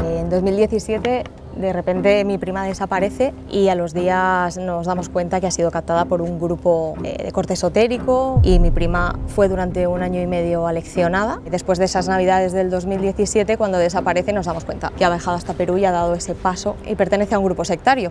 En 2017 de repente mi prima desaparece y a los días nos damos cuenta que ha sido captada por un grupo de corte esotérico y mi prima fue durante 1 año y medio aleccionada. Después de esas navidades del 2017, cuando desaparece, nos damos cuenta que ha viajado hasta Perú y ha dado ese paso y pertenece a un grupo sectario.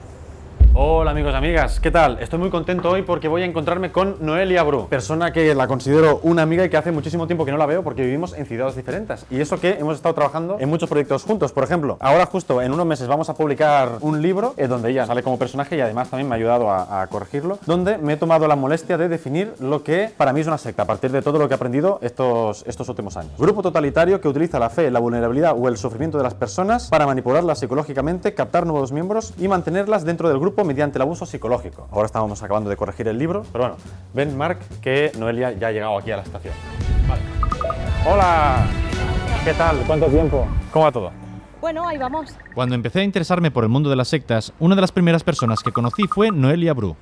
Hola amigos y amigas, ¿qué tal? Estoy muy contento hoy porque voy a encontrarme con Noelia Bru, persona que la considero una amiga y que hace muchísimo tiempo que no la veo porque vivimos en ciudades diferentes. Y eso que hemos estado trabajando en muchos proyectos juntos. Por ejemplo, ahora justo en unos meses vamos a publicar un libro donde ella sale como personaje y además también me ha ayudado a corregirlo, donde me he tomado la molestia de definir lo que para mí es una secta a partir de todo lo que he aprendido estos últimos años. Grupo totalitario que utiliza la fe, la vulnerabilidad o el sufrimiento de las personas para manipularlas psicológicamente, captar nuevos miembros y mantenerlas dentro del grupo mediante el abuso psicológico. Ahora estamos acabando de corregir el libro, pero bueno, ven Marc que Noelia ya ha llegado aquí a la estación. Vale. Hola, ¿qué tal? ¿Cuánto tiempo? ¿Cómo va todo? Bueno, ahí vamos. Cuando empecé a interesarme por el mundo de las sectas, una de las primeras personas que conocí fue Noelia Bru.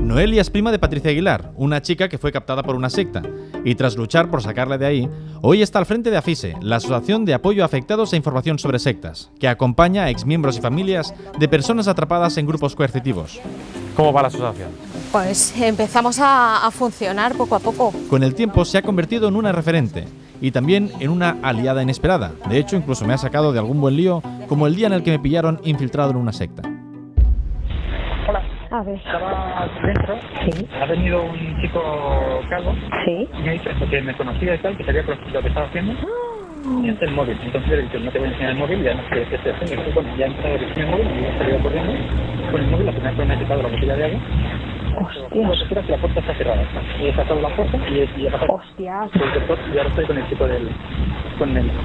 Noelia es prima de Patricia Aguilar, una chica que fue captada por una secta, y tras luchar por sacarla de ahí, hoy está al frente de AFISE, la Asociación de Apoyo a Afectados e Información sobre Sectas, que acompaña a exmiembros y familias de personas atrapadas en grupos coercitivos. ¿Cómo va la asociación? Pues empezamos a funcionar poco a poco. Con el tiempo se ha convertido en una referente, y también en una aliada inesperada. De hecho, incluso me ha sacado de algún buen lío, como el día en el que me pillaron infiltrado en una secta. A ver. Estaba dentro, Sí. ha venido un chico calvo Sí. y me ha dicho eso, que me conocía y tal, que sabía lo que estaba haciendo. Y es el móvil. Entonces le he dicho, no te voy a enseñar el móvil y además que estoy haciendo. Y bueno, ya he empezado a ver el móvil y he salido corriendo con el móvil. La primera vez que me he quitado la botella de agua. Hostias. Lo que quiera, que la puerta está cerrada. Y he sacado la puerta y he pasado Hostias. por el doctor y ahora estoy con el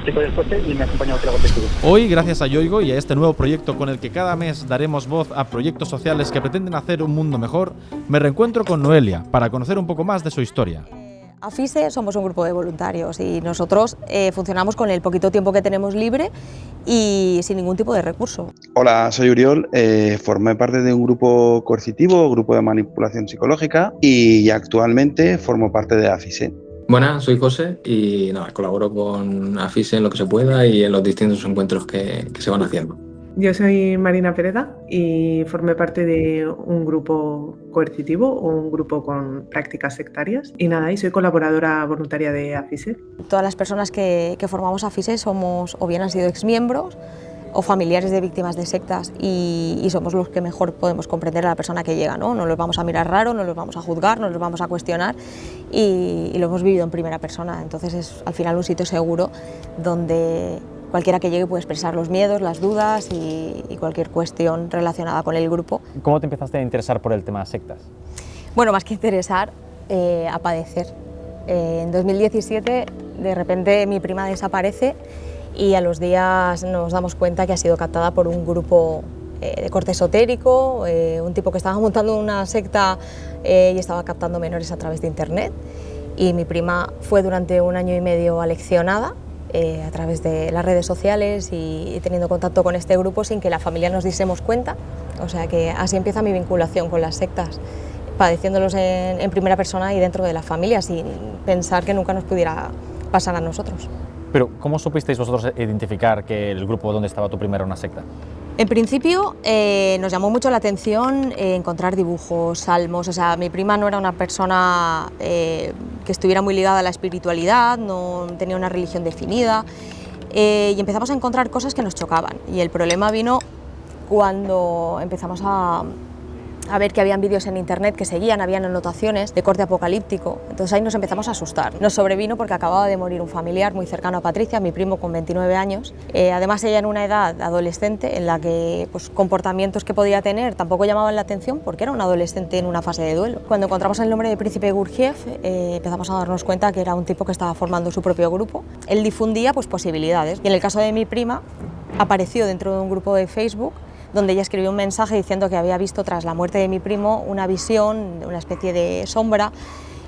chico del coche y me ha acompañado aquí a la testigo. Hoy, gracias a Yoigo y a este nuevo proyecto con el que cada mes daremos voz a proyectos sociales que pretenden hacer un mundo mejor, me reencuentro con Noelia para conocer un poco más de su historia. AFISE somos un grupo de voluntarios y nosotros funcionamos con el poquito tiempo que tenemos libre y sin ningún tipo de recurso. Hola, soy Uriol, formé parte de un grupo coercitivo, grupo de manipulación psicológica y actualmente formo parte de AFISE. Buenas, soy José y nada, colaboro con AFISE en lo que se pueda y en los distintos encuentros que se van haciendo. Yo soy Marina Pereda y formé parte de un grupo coercitivo o un grupo con prácticas sectarias y nada, y soy colaboradora voluntaria de AFISE. Todas las personas que formamos AFISE somos o bien han sido exmiembros o familiares de víctimas de sectas y somos los que mejor podemos comprender a la persona que llega, ¿no? No los vamos a mirar raro, no los vamos a juzgar, no los vamos a cuestionar y lo hemos vivido en primera persona. Entonces es al final un sitio seguro donde cualquiera que llegue puede expresar los miedos, las dudas y cualquier cuestión relacionada con el grupo. ¿Cómo te empezaste a interesar por el tema de sectas? Bueno, más que interesar, a padecer. En 2017 de repente mi prima desaparece y a los días nos damos cuenta que ha sido captada por un grupo de corte esotérico, un tipo que estaba montando una secta y estaba captando menores a través de internet y mi prima fue durante 1 año y medio aleccionada a través de las redes sociales y teniendo contacto con este grupo sin que la familia nos diésemos cuenta, o sea que así empieza mi vinculación con las sectas, padeciéndolos en primera persona y dentro de la familia sin pensar que nunca nos pudiera pasar a nosotros. Pero, ¿cómo supisteis vosotros identificar que el grupo donde estaba tu prima era una secta? En principio nos llamó mucho la atención encontrar dibujos, salmos, o sea, mi prima no era una persona que estuviera muy ligada a la espiritualidad, no tenía una religión definida y empezamos a encontrar cosas que nos chocaban y el problema vino cuando empezamos a ver que habían vídeos en internet que seguían, habían anotaciones de corte apocalíptico, entonces ahí nos empezamos a asustar. Nos sobrevino porque acababa de morir un familiar muy cercano a Patricia, mi primo con 29 años, además ella en una edad adolescente en la que pues, comportamientos que podía tener tampoco llamaban la atención porque era un adolescente en una fase de duelo. Cuando encontramos el nombre de Príncipe Gurdjieff empezamos a darnos cuenta que era un tipo que estaba formando su propio grupo. Él difundía pues, posibilidades y en el caso de mi prima apareció dentro de un grupo de Facebook donde ella escribió un mensaje diciendo que había visto tras la muerte de mi primo una visión, una especie de sombra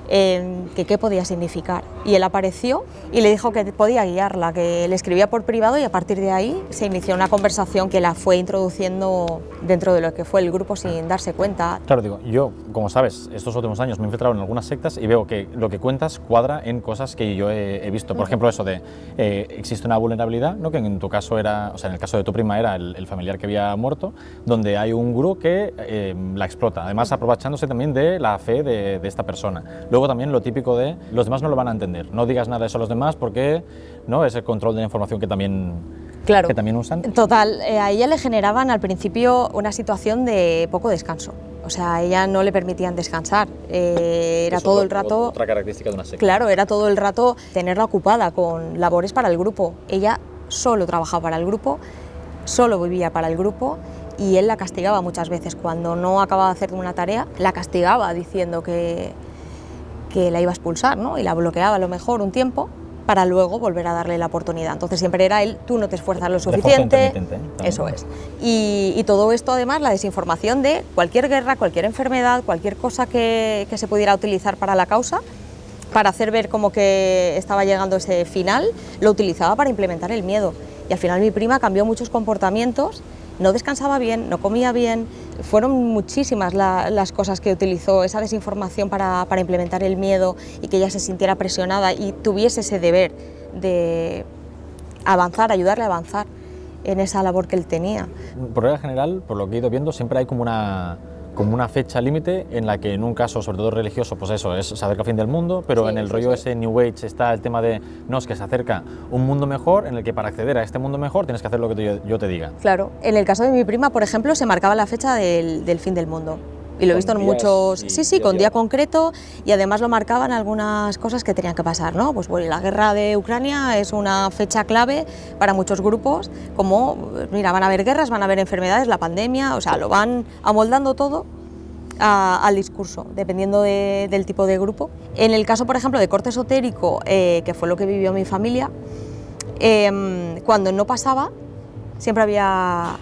que qué podía significar. Y él apareció y le dijo que podía guiarla, que le escribía por privado, y a partir de ahí se inició una conversación que la fue introduciendo dentro de lo que fue el grupo sin darse cuenta. Claro, digo, yo, como sabes, estos últimos años me he infiltrado en algunas sectas y veo que lo que cuentas cuadra en cosas que yo he visto. Por ejemplo, eso de existe una vulnerabilidad, ¿no? Que en tu caso era, o sea, en el caso de tu prima era el familiar que había muerto, donde hay un gurú que la explota, además aprovechándose también de la fe de esta persona. Luego también lo típico de los demás no lo van a entender, no digas nada de eso a los demás porque, ¿no?, es el control de la información que también, claro, que también usan. Total, a ella le generaban al principio una situación de poco descanso. O sea, a ella no le permitían descansar, era todo el rato... Otra característica de una secta. Claro, era todo el rato tenerla ocupada con labores para el grupo. Ella solo trabajaba para el grupo, solo vivía para el grupo, y él la castigaba muchas veces. Cuando no acababa de hacer una tarea, la castigaba diciendo que la iba a expulsar, ¿no? Y la bloqueaba a lo mejor un tiempo para luego volver a darle la oportunidad. Entonces siempre era él, tú no te esfuerzas lo suficiente, eso es. Y todo esto, además, la desinformación de cualquier guerra, cualquier enfermedad, cualquier cosa que se pudiera utilizar para la causa, para hacer ver como que estaba llegando ese final, lo utilizaba para implementar el miedo. Y al final mi prima cambió muchos comportamientos, no descansaba bien, no comía bien, fueron muchísimas las cosas que utilizó, esa desinformación para implementar el miedo y que ella se sintiera presionada y tuviese ese deber de avanzar, ayudarle a avanzar en esa labor que él tenía. Por regla general, por lo que he ido viendo, siempre hay como una fecha límite en la que en un caso, sobre todo religioso, pues eso, se acerca el fin del mundo, pero sí, en el rollo ese New Age está el tema de, no, es que se acerca un mundo mejor, en el que para acceder a este mundo mejor tienes que hacer lo que yo te diga. Claro, en el caso de mi prima, por ejemplo, se marcaba la fecha del fin del mundo. Y lo he visto en muchos, sí, con día concreto, y además lo marcaban algunas cosas que tenían que pasar, ¿no? Pues bueno, la guerra de Ucrania es una fecha clave para muchos grupos, como, mira, van a haber guerras, van a haber enfermedades, la pandemia, o sea, lo van amoldando todo al discurso, dependiendo del tipo de grupo. En el caso, por ejemplo, de corte esotérico, que fue lo que vivió mi familia, cuando no pasaba, siempre había,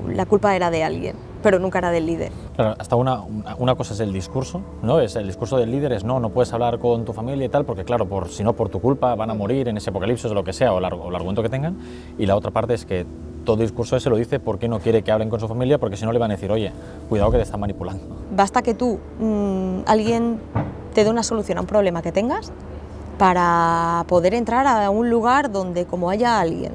la culpa era de alguien, pero nunca era del líder. Claro, hasta una cosa es el discurso, ¿no? Es el discurso del líder, es no puedes hablar con tu familia y tal, porque claro, si no por tu culpa van a morir en ese apocalipsis o lo que sea, o el argumento que tengan, y la otra parte es que todo discurso ese lo dice porque no quiere que hablen con su familia, porque si no le van a decir, oye, cuidado que te están manipulando. Basta que tú, alguien te dé una solución a un problema que tengas para poder entrar a un lugar donde, como haya alguien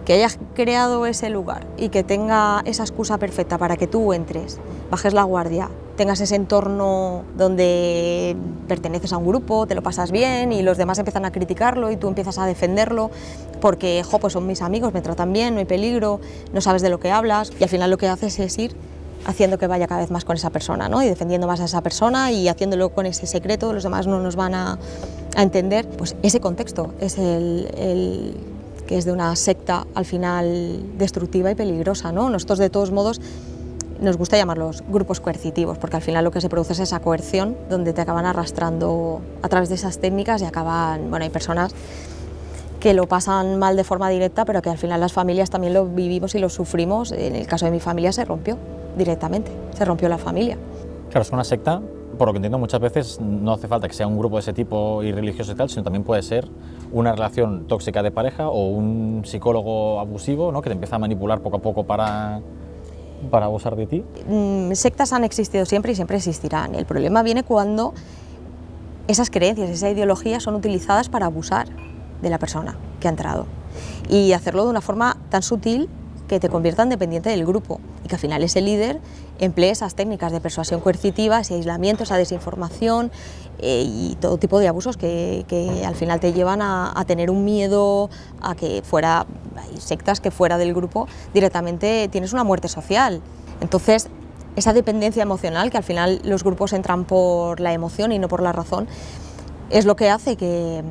que haya creado ese lugar y que tenga esa excusa perfecta para que tú entres, bajes la guardia, tengas ese entorno donde perteneces a un grupo, te lo pasas bien y los demás empiezan a criticarlo y tú empiezas a defenderlo porque, pues son mis amigos, me tratan bien, no hay peligro, no sabes de lo que hablas, y al final lo que haces es ir haciendo que vaya cada vez más con esa persona, ¿no? Y defendiendo más a esa persona y haciéndolo con ese secreto, los demás no nos van a entender. Pues ese contexto es el que es de una secta al final destructiva y peligrosa, ¿no? Nosotros, de todos modos, nos gusta llamarlos grupos coercitivos, porque al final lo que se produce es esa coerción donde te acaban arrastrando a través de esas técnicas y acaban, bueno, hay personas que lo pasan mal de forma directa, pero que al final las familias también lo vivimos y lo sufrimos. En el caso de mi familia se rompió directamente, se rompió la familia. Claro, es una secta, por lo que entiendo, muchas veces no hace falta que sea un grupo de ese tipo y religioso y tal, sino también puede ser una relación tóxica de pareja o un psicólogo abusivo, ¿no?, que te empieza a manipular poco a poco para abusar de ti. Sectas han existido siempre y siempre existirán. El problema viene cuando esas creencias, esa ideología son utilizadas para abusar de la persona que ha entrado y hacerlo de una forma tan sutil que te conviertan dependiente del grupo y que al final ese líder emplee esas técnicas de persuasión coercitiva, ese aislamiento, esa desinformación y todo tipo de abusos que al final te llevan a tener un miedo a que fuera, hay sectas que fuera del grupo directamente tienes una muerte social. Entonces, esa dependencia emocional, que al final los grupos entran por la emoción y no por la razón, es lo que hace que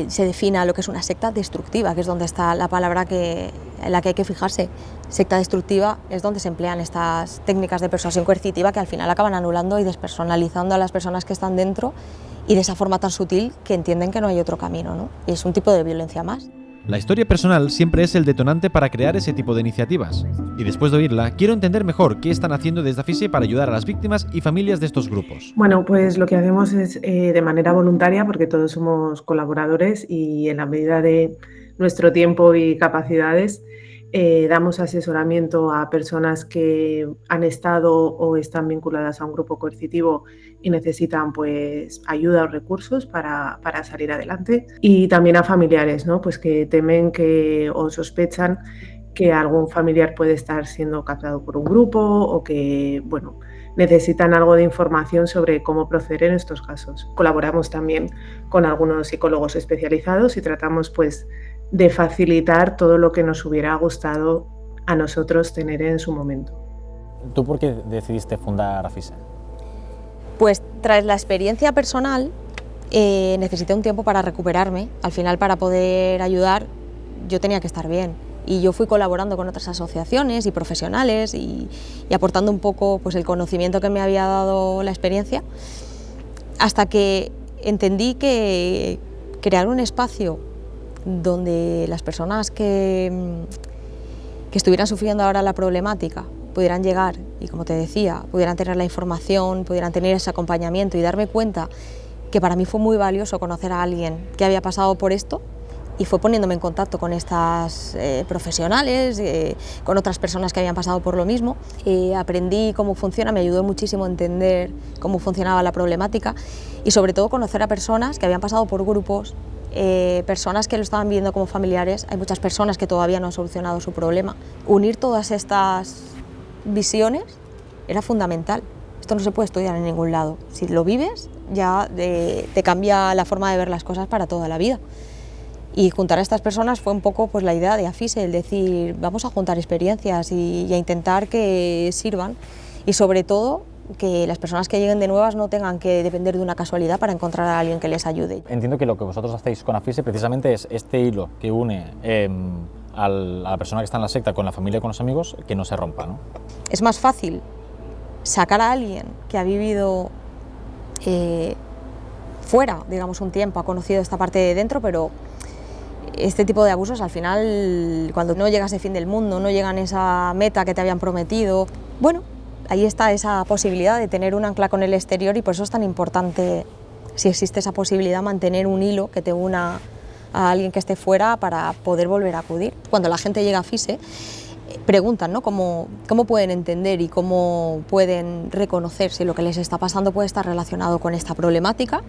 se defina lo que es una secta destructiva, que es donde está la palabra en la que hay que fijarse. Secta destructiva es donde se emplean estas técnicas de persuasión coercitiva que al final acaban anulando y despersonalizando a las personas que están dentro y de esa forma tan sutil que entienden que no hay otro camino, ¿no? Y es un tipo de violencia más. La historia personal siempre es el detonante para crear ese tipo de iniciativas. Y después de oírla, quiero entender mejor qué están haciendo desde AFISE para ayudar a las víctimas y familias de estos grupos. Bueno, pues lo que hacemos es de manera voluntaria, porque todos somos colaboradores y en la medida de nuestro tiempo y capacidades damos asesoramiento a personas que han estado o están vinculadas a un grupo coercitivo y necesitan pues ayuda o recursos para salir adelante, y también a familiares, ¿no? Pues que temen o sospechan que algún familiar puede estar siendo captado por un grupo o que, bueno, necesitan algo de información sobre cómo proceder en estos casos. Colaboramos también con algunos psicólogos especializados y tratamos pues de facilitar todo lo que nos hubiera gustado a nosotros tener en su momento. ¿Tú por qué decidiste fundar AFISE? Pues tras la experiencia personal necesité un tiempo para recuperarme. Al final, para poder ayudar, yo tenía que estar bien. Y yo fui colaborando con otras asociaciones y profesionales y aportando un poco pues, el conocimiento que me había dado la experiencia, hasta que entendí que crear un espacio donde las personas que estuvieran sufriendo ahora la problemática pudieran llegar y, como te decía, pudieran tener la información, pudieran tener ese acompañamiento y darme cuenta que para mí fue muy valioso conocer a alguien que había pasado por esto, y fue poniéndome en contacto con estas profesionales, con otras personas que habían pasado por lo mismo. Aprendí cómo funciona, me ayudó muchísimo a entender cómo funcionaba la problemática y sobre todo conocer a personas que habían pasado por grupos, personas que lo estaban viviendo como familiares. Hay muchas personas que todavía no han solucionado su problema. Unir todas estas visiones era fundamental. Esto no se puede estudiar en ningún lado. Si lo vives, ya te cambia la forma de ver las cosas para toda la vida. Y juntar a estas personas fue un poco pues, la idea de AFISE, el decir, vamos a juntar experiencias y a intentar que sirvan, y sobre todo que las personas que lleguen de nuevas no tengan que depender de una casualidad para encontrar a alguien que les ayude. Entiendo que lo que vosotros hacéis con AFISE precisamente es este hilo que une a la persona que está en la secta con la familia y con los amigos, que no se rompa, ¿no? Es más fácil sacar a alguien que ha vivido fuera, digamos, un tiempo, ha conocido esta parte de dentro, pero este tipo de abusos al final, cuando no llega ese fin del mundo, no llegan a esa meta que te habían prometido, bueno, ahí está esa posibilidad de tener un ancla con el exterior, y por eso es tan importante, si existe esa posibilidad, mantener un hilo que te una a alguien que esté fuera para poder volver a acudir. Cuando la gente llega a AFISE, preguntan, ¿no? ¿Cómo pueden entender y cómo pueden reconocer si lo que les está pasando puede estar relacionado con esta problemática?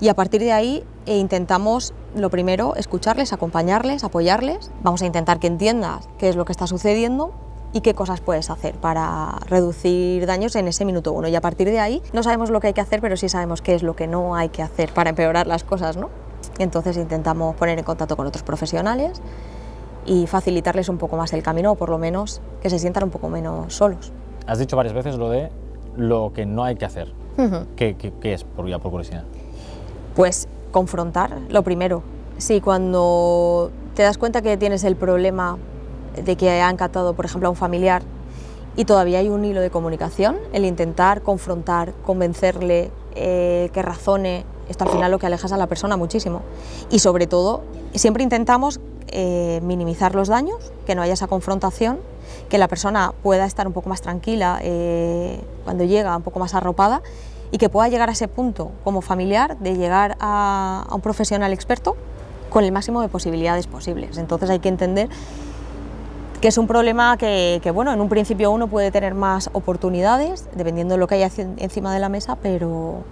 Y a partir de ahí intentamos, lo primero, escucharles, acompañarles, apoyarles. Vamos a intentar que entiendas qué es lo que está sucediendo y qué cosas puedes hacer para reducir daños en ese minuto uno. Y a partir de ahí no sabemos lo que hay que hacer, pero sí sabemos qué es lo que no hay que hacer para empeorar las cosas, ¿no? Entonces intentamos poner en contacto con otros profesionales y facilitarles un poco más el camino, o por lo menos que se sientan un poco menos solos. Has dicho varias veces lo de lo que no hay que hacer. ¿Qué es, por curiosidad? Pues confrontar, lo primero. Sí, cuando te das cuenta que tienes el problema de que han captado, por ejemplo, a un familiar y todavía hay un hilo de comunicación, el intentar confrontar, convencerle, que razone, esto al final lo que alejas a la persona muchísimo. Y sobre todo, siempre intentamos minimizar los daños, que no haya esa confrontación, que la persona pueda estar un poco más tranquila cuando llega, un poco más arropada, y que pueda llegar a ese punto como familiar de llegar a un profesional experto con el máximo de posibilidades posibles. Entonces hay que entender que es un problema que bueno, en un principio uno puede tener más oportunidades dependiendo de lo que haya encima de la mesa, pero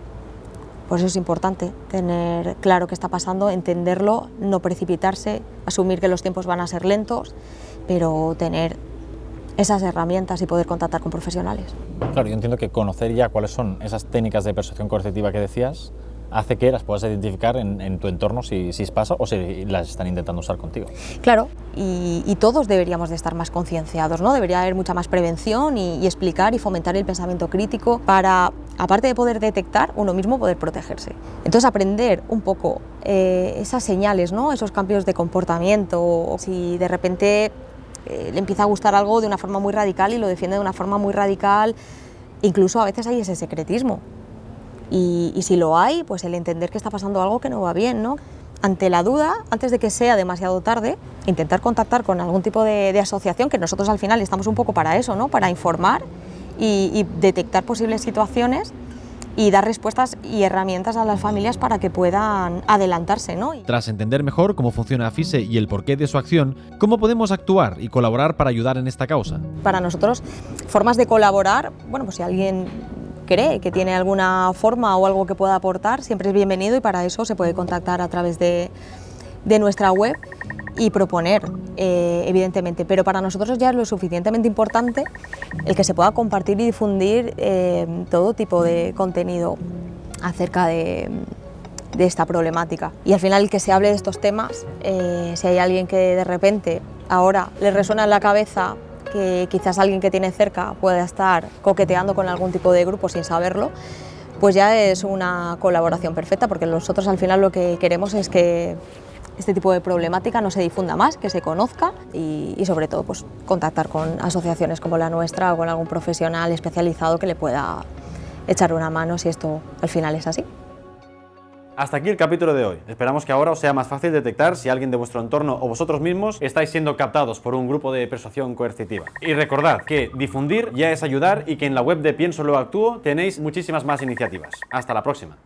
por eso es importante tener claro qué está pasando, entenderlo, no precipitarse, asumir que los tiempos van a ser lentos, pero tener esas herramientas y poder contactar con profesionales. Claro, yo entiendo que conocer ya cuáles son esas técnicas de persuasión coercitiva que decías hace que las puedas identificar en tu entorno si pasa o si las están intentando usar contigo. Claro, y todos deberíamos de estar más concienciados, ¿no? Debería haber mucha más prevención y explicar y fomentar el pensamiento crítico para, aparte de poder detectar, uno mismo poder protegerse. Entonces aprender un poco esas señales, ¿no? Esos cambios de comportamiento, si de repente le empieza a gustar algo de una forma muy radical y lo defiende de una forma muy radical, incluso a veces hay ese secretismo. Y si lo hay, pues el entender que está pasando algo que no va bien, ¿no? ante la duda, antes de que sea demasiado tarde, intentar contactar con algún tipo de asociación, que nosotros al final estamos un poco para eso, ¿no? Para informar y detectar posibles situaciones y dar respuestas y herramientas a las familias para que puedan adelantarse, ¿no? Tras entender mejor cómo funciona AFISE y el porqué de su acción, ¿cómo podemos actuar y colaborar para ayudar en esta causa? Para nosotros, formas de colaborar, bueno, pues si alguien cree que tiene alguna forma o algo que pueda aportar, siempre es bienvenido y para eso se puede contactar a través de nuestra web y proponer, evidentemente, pero para nosotros ya es lo suficientemente importante el que se pueda compartir y difundir todo tipo de contenido acerca de esta problemática. Y al final el que se hable de estos temas, si hay alguien que de repente ahora le resuena en la cabeza que quizás alguien que tiene cerca pueda estar coqueteando con algún tipo de grupo sin saberlo, pues ya es una colaboración perfecta, porque nosotros al final lo que queremos es que este tipo de problemática no se difunda más, que se conozca y sobre todo pues, contactar con asociaciones como la nuestra o con algún profesional especializado que le pueda echar una mano si esto al final es así. Hasta aquí el capítulo de hoy. Esperamos que ahora os sea más fácil detectar si alguien de vuestro entorno o vosotros mismos estáis siendo captados por un grupo de persuasión coercitiva. Y recordad que difundir ya es ayudar y que en la web de Pienso Luego Actúo tenéis muchísimas más iniciativas. Hasta la próxima.